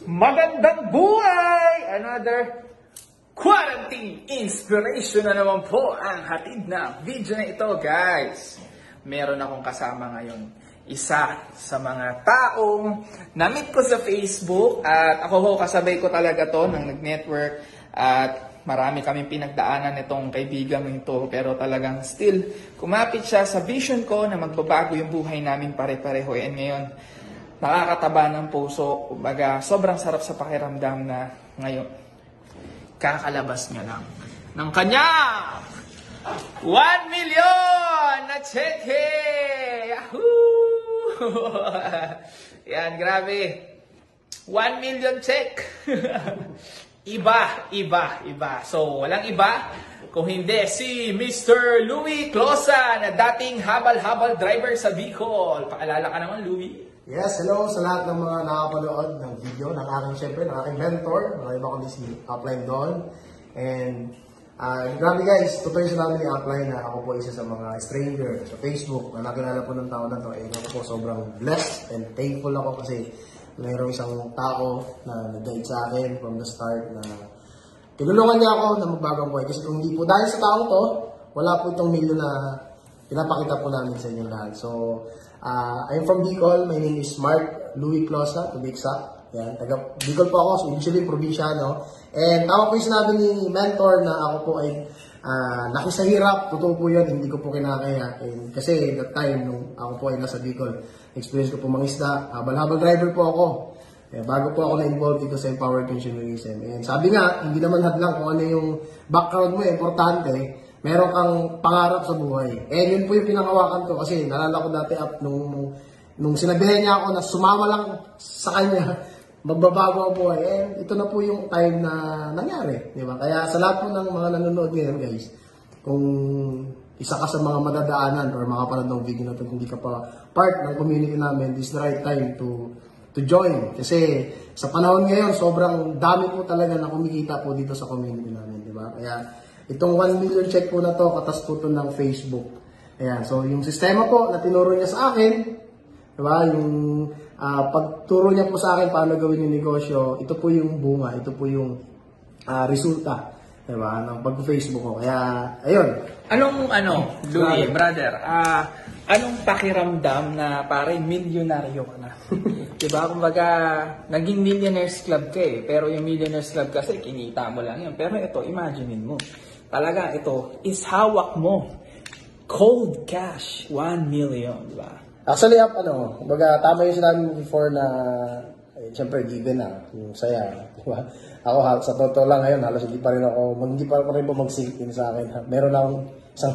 Magandang buhay! Another quarantine inspiration na naman po ang hatid na video na ito, guys. Meron akong kasama ngayon. Isa sa mga taong na-meet ko sa Facebook at ako kasabay ko talaga to ng nag-network at marami kaming pinagdaanan itong kaibigan ito pero talagang still kumapit siya sa vision ko na magbabago yung buhay namin pare-pareho. And ngayon, nakakataba ng puso. Kumbaga, sobrang sarap sa pakiramdam na ngayon kakalabas niya lang ng kanya 1 million na cheque! Yahoo! Yan, grabe. 1 million check. Iba. So, walang iba kung hindi si Mr. Louie Closa na dating habal-habal driver sa Bicol. Paalala ka naman, Louie. Yes, hello sa lahat ng mga nakapanood ng video, ng aking, syempre, ng aking mentor, mga iba kundi si Upline Don. And, grabe guys, totoo yung sinabi ni Upline na ako po isa sa mga stranger sa Facebook na nakilala po ng tao na to. Eh, ako po sobrang blessed and thankful ako kasi mayroong isang tao na nag-guide sa akin from the start na tinulungan niya ako na magbagong buhay. Kasi kung hindi po dahil sa tao to, wala po itong milyon na pinapakita po namin sa inyo lahat. So, I'm from Bicol. My name is Mark Louie Closa, to be exact. Yan, taga Bicol po ako, so usually probinsyano. And tama po yung sinabi ni mentor na ako po ay nakisahirap. Totoo po yun, hindi ko po kinakaya. And kasi that time, nung ako po ay nasa Bicol, experience ko po mangisda. Habal-habal driver po ako. Bago po ako na-involve dito sa empowered consumerism. And sabi nga, hindi naman hadlang kung ano yung background mo, importante. Meron kang pangarap sa buhay. Eh, yun po yung pinangawakan ko kasi nalala ko dati nung sinabihan niya ako na sumama lang sa kanya, magbabago ang buhay. Eh, ito na po yung time na nangyari. Di ba? Kaya sa lahat po ng mga nanonood ngayon, guys, kung isa ka sa mga madadaanan or makapanood ng video na ito, hindi ka pa part ng community namin, this is the right time to join. Kasi sa panahon ngayon, sobrang dami po talaga na kumikita po dito sa community namin. Di ba? Kaya itong 1 million check po na to, katas po to ng Facebook. Ayan, so yung sistema po na tinuro niya sa akin, diba, yung pagturo niya po sa akin paano gawin yung negosyo, ito po yung bunga, ito po yung resulta, diba, ng pag-Facebook ko. Kaya, ayun. Louie, brother, anong pakiramdam na parang milyonaryo ka na? Diba, kumbaga, naging Millionaires Club ka eh, pero yung Millionaires Club kasi kinita mo lang yun. Pero ito, imaginein mo. Talaga, ito is hawak mo. Cold cash, 1 million, diba? Actually, kumbaga, tama yung sinabi mo before na, siyempre, given na, yung saya, diba? Ako, sa totoo lang ngayon, halos hindi pa rin mag-sink in sa akin. Meron akong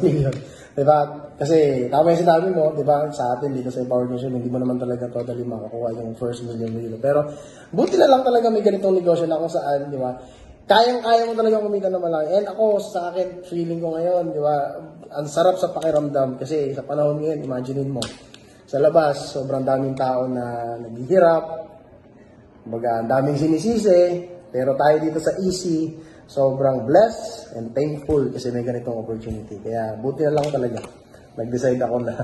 1 million. Diba? Kasi, tama yung sinabi mo, diba, sa atin, dito sa Empowered Nation, hindi mo naman talaga totally makakuha yung first million. Pero, buti na lang talaga may ganitong negosyo na kung saan, diba, kayang-kaya mo talaga kumita na malaki. And ako, sa akin, feeling ko ngayon, di ba, ang sarap sa pakiramdam. Kasi sa panahon ngayon, imaginein mo, sa labas, sobrang daming tao na naghihirap. Ang daming sinisisi. Pero tayo dito sa Easy, sobrang blessed and thankful kasi may ganitong opportunity. Kaya buti na lang talaga. Nag-decide ako na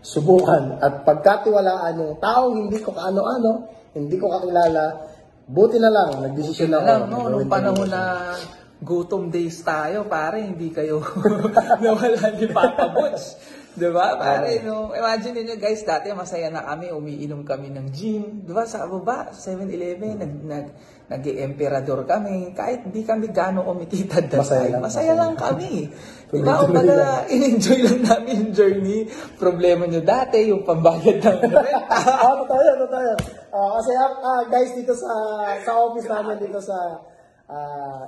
subukan at pagkatiwalaan yung taong hindi ko kaano-ano, hindi ko kakilala. Buti na lang, nagdesisyon ako. Nung panahon na gutom days tayo, pare, hindi kayo nawala ni Papa Butch. Diba? Pare, imagine niyo guys, dati masaya na kami, umiinom kami ng gin. Diba? Sa baba, 7-Eleven, nag-emperador kami. Kahit di kami gano'ng umititad that time. Masaya lang kami. Diba? Kumbaga, in-enjoy lang namin yung journey. Problema nyo dati, yung pambayad ng renta. Totoo yan. Kasi guys, dito sa office namin, dito sa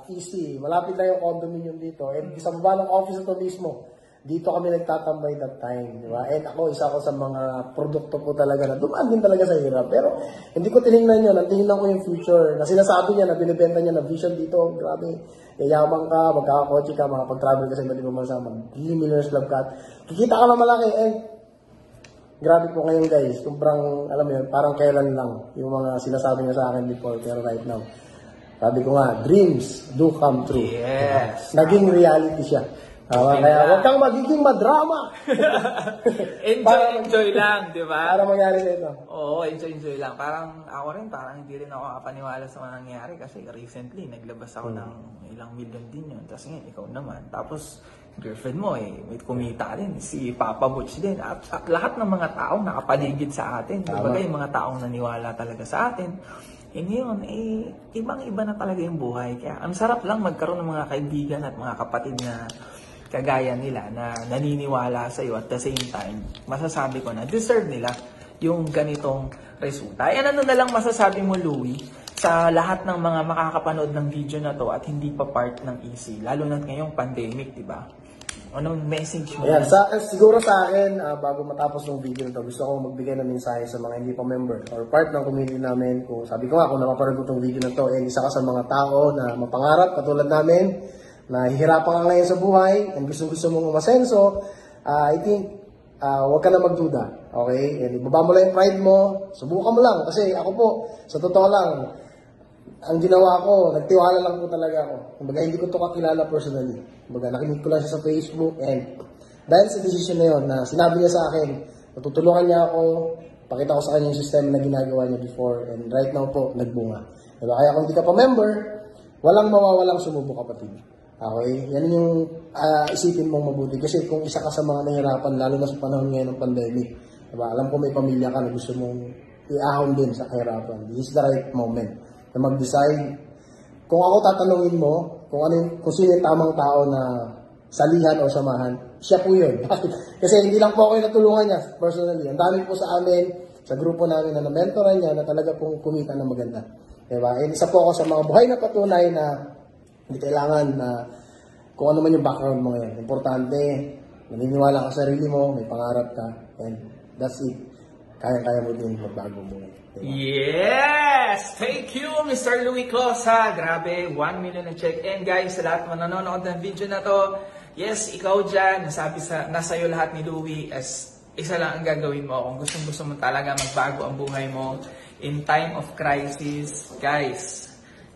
EC, malapit na yung condominium dito. And sa baba ng office na to mismo, dito kami nagtatambay that time, di ba? And ako, isa ako sa mga produkto ko talaga na dumaan din talaga sa hirap. Pero hindi ko tinignan yun, natingnan ko yung future. Na sinasabi niya, na binibenta niya na vision dito, grabe, yayaman ka, magkakakotse ka, makapag-travel ka sa iba't ibang bansa, mag-millionaires club ka, kikita ka na malaki. And grabe po ngayon guys, sobrang, alam mo yun, parang kailan lang yung mga sinasabi niya sa akin before, pero right now, sabi ko nga, dreams do come true. Yes. Naging reality siya. Kaya huwag kang magiging madrama. Enjoy lang, di ba? Para mangyari sa ito. Oo, enjoy lang. Parang ako rin, parang hindi rin ako kapaniwala sa mga nangyari kasi recently, naglabas ako ng ilang million din yun. Tapos ngayon, ikaw naman. Tapos, girlfriend mo may kumita rin. Si Papa Butch din. At lahat ng mga taong nakapaligid sa atin. Kumbaga yung mga taong naniwala talaga sa atin. Ngayon, ibang-iba na talaga yung buhay. Kaya ang sarap lang magkaroon ng mga kaibigan at mga kapatid na kagaya nila na naniniwala sa iyo at the same time, masasabi ko na deserve nila yung ganitong resulta. Ano na lang masasabi mo, Louie, sa lahat ng mga makakapanood ng video na to at hindi pa part ng EC, lalo na ngayong pandemic, di ba? Anong message mo? Ayan, siguro sa akin, bago matapos ng video na to, gusto ko magbigay ng mensahe sa mga hindi pa member or part ng community namin. Kung sabi ko nga, kung napapanood ko itong video na to, isa ka sa mga tao na mapangarap, katulad namin, na hihirapan ka ngayon sa buhay, and gusto mong umasenso, I think, huwag ka na magduda. Okay? And ibaba mo lang yung pride mo, subukan mo lang. Kasi ako po, sa totoo lang, ang ginawa ko, nagtiwala lang po talaga ako. Kumbaga, hindi ko ito kakilala personally. Kumbaga, nakinig ko lang siya sa Facebook, and dahil sa decision na yun, na sinabi niya sa akin, natutulungan niya ako, pakita ko sa kanya yung system na ginagawa niya before, and right now po, nagbunga. Diba? Kaya kung hindi ka pa member, walang mawawalang sumubok, kapatid. Okay? Yan yung isipin mong mabuti. Kasi kung isa ka sa mga nahirapan, lalo na sa panahon ngayon ng pandemic, diba? Alam ko may pamilya ka na gusto mong iahon din sa kahirapan. This is the right moment na mag-decide. Kung ako tatanungin mo, kung sino yung tamang tao na salihan o samahan, siya po yun. Bakit? Kasi hindi lang po ako yung natulungan niya personally. Ang dami po sa amin, sa grupo namin na na-mentoran niya na talaga pong kumita ng maganda. Diba? And isa po ako sa mga buhay na patunay na hindi kailangan na kung ano man yung background mo ngayon. Importante, naniniwala ka sa sarili mo, may pangarap ka, and that's it. Kaya-kaya mo din magbago mo. Diba? Yes! Thank you, Mr. Louie Closa. Grabe, 1 million na check-in, guys. Sa lahat mga nanonood ng video na to, yes, ikaw dyan, nasa iyo lahat ni Louie, as isa lang ang gagawin mo. Kung gusto mo talaga magbago ang buhay mo in time of crisis, guys,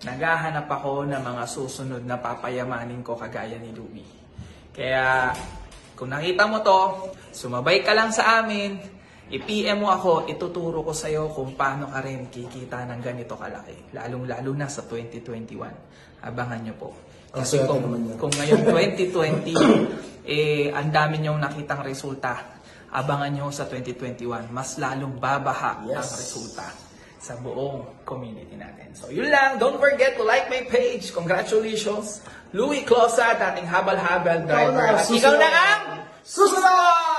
naghahanap ako ng mga susunod na papayamanin ko kagaya ni Louie. Kaya, kung nakita mo to, sumabay ka lang sa amin, i-PM mo ako, ituturo ko sa'yo kung paano ka rin kikita ng ganito kalaki. Lalong-lalo na sa 2021. Abangan nyo po. Kasi kung ngayon 2020, ang dami nyong nakitang resulta, abangan nyo sa 2021, mas lalong babaha ang resulta sa buong community natin. So, yun lang. Don't forget to like my page. Congratulations, Louie Closa, dating habal-habal driver. Ikaw na ang susunod!